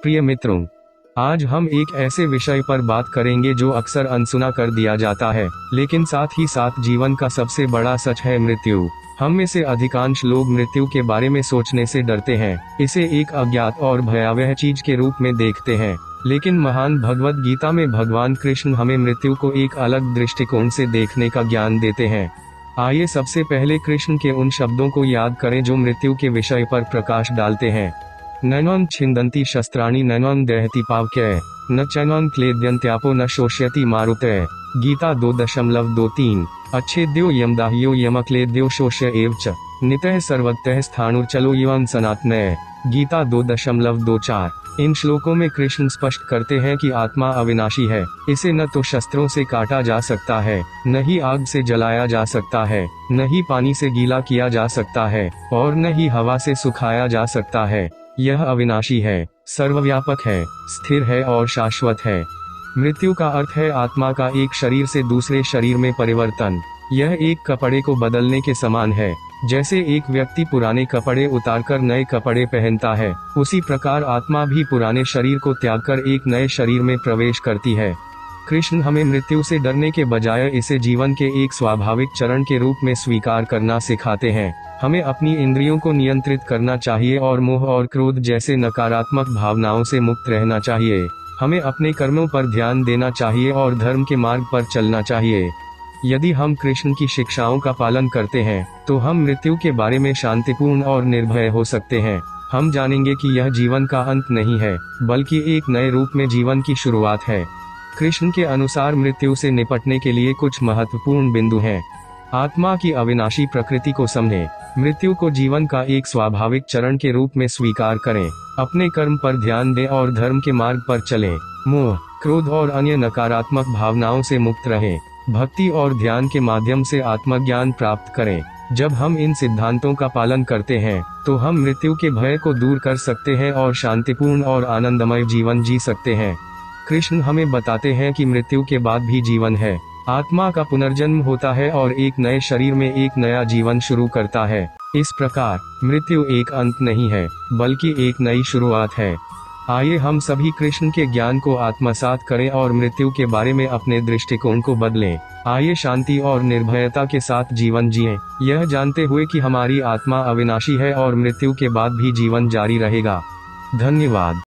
प्रिय मित्रों, आज हम एक ऐसे विषय पर बात करेंगे जो अक्सर अनसुना कर दिया जाता है, लेकिन साथ ही साथ जीवन का सबसे बड़ा सच है मृत्यु। हम में से अधिकांश लोग मृत्यु के बारे में सोचने से डरते हैं, इसे एक अज्ञात और भयावह चीज के रूप में देखते हैं। लेकिन महान भगवद गीता में भगवान कृष्ण हमें मृत्यु को एक अलग दृष्टिकोण से देखने का ज्ञान देते हैं। आइए सबसे पहले कृष्ण के उन शब्दों को याद करें जो मृत्यु के विषय पर प्रकाश डालते हैं। नैनोन छिन्दन्ति शस्त्राणि नैनोन दहति पावक्यः न चैनोन क्लेद्यन्त्यापो न शोष्यति मारुतः। गीता 2.23। अच्छेद्यो यमदाह्यो यमक्लेद्यो शोष्य एव च नितः सर्वतः स्थाणुर्चलो यवं सनातनः। गीता 2.24। इन श्लोकों में कृष्ण स्पष्ट करते हैं कि आत्मा अविनाशी है, इसे न तो शस्त्रों से काटा जा सकता है, न ही आग से जलाया जा सकता है, न ही पानी से गीला किया जा सकता है, और न ही हवा से सुखाया जा सकता है। यह अविनाशी है, सर्वव्यापक है, स्थिर है और शाश्वत है। मृत्यु का अर्थ है आत्मा का एक शरीर से दूसरे शरीर में परिवर्तन। यह एक कपड़े को बदलने के समान है। जैसे एक व्यक्ति पुराने कपड़े उतारकर नए कपड़े पहनता है, उसी प्रकार आत्मा भी पुराने शरीर को त्यागकर एक नए शरीर में प्रवेश करती है। कृष्ण हमें मृत्यु से डरने के बजाय इसे जीवन के एक स्वाभाविक चरण के रूप में स्वीकार करना सिखाते हैं। हमें अपनी इंद्रियों को नियंत्रित करना चाहिए और मोह और क्रोध जैसे नकारात्मक भावनाओं से मुक्त रहना चाहिए। हमें अपने कर्मों पर ध्यान देना चाहिए और धर्म के मार्ग पर चलना चाहिए। यदि हम कृष्ण की शिक्षाओं का पालन करते हैं, तो हम मृत्यु के बारे में शांतिपूर्ण और निर्भय हो सकते हैं। हम जानेंगे कि यह जीवन का अंत नहीं है, बल्कि एक नए रूप में जीवन की शुरुआत है। कृष्ण के अनुसार मृत्यु से निपटने के लिए कुछ महत्वपूर्ण बिंदु हैं। आत्मा की अविनाशी प्रकृति को समझें। मृत्यु को जीवन का एक स्वाभाविक चरण के रूप में स्वीकार करें। अपने कर्म पर ध्यान दें और धर्म के मार्ग पर चलें। मोह, क्रोध और अन्य नकारात्मक भावनाओं से मुक्त रहें। भक्ति और ध्यान के माध्यम से आत्मज्ञान प्राप्त करें। जब हम इन सिद्धांतों का पालन करते हैं, तो हम मृत्यु के भय को दूर कर सकते हैं और शांतिपूर्ण और आनंदमय जीवन जी सकते हैं। कृष्ण हमें बताते हैं कि मृत्यु के बाद भी जीवन है। आत्मा का पुनर्जन्म होता है और एक नए शरीर में एक नया जीवन शुरू करता है। इस प्रकार मृत्यु एक अंत नहीं है, बल्कि एक नई शुरुआत है। आइए हम सभी कृष्ण के ज्ञान को आत्मसात करें और मृत्यु के बारे में अपने दृष्टिकोण को बदलें। आइए शांति और निर्भयता के साथ जीवन जिएं, यह जानते हुए कि हमारी आत्मा अविनाशी है और मृत्यु के बाद भी जीवन जारी रहेगा। धन्यवाद।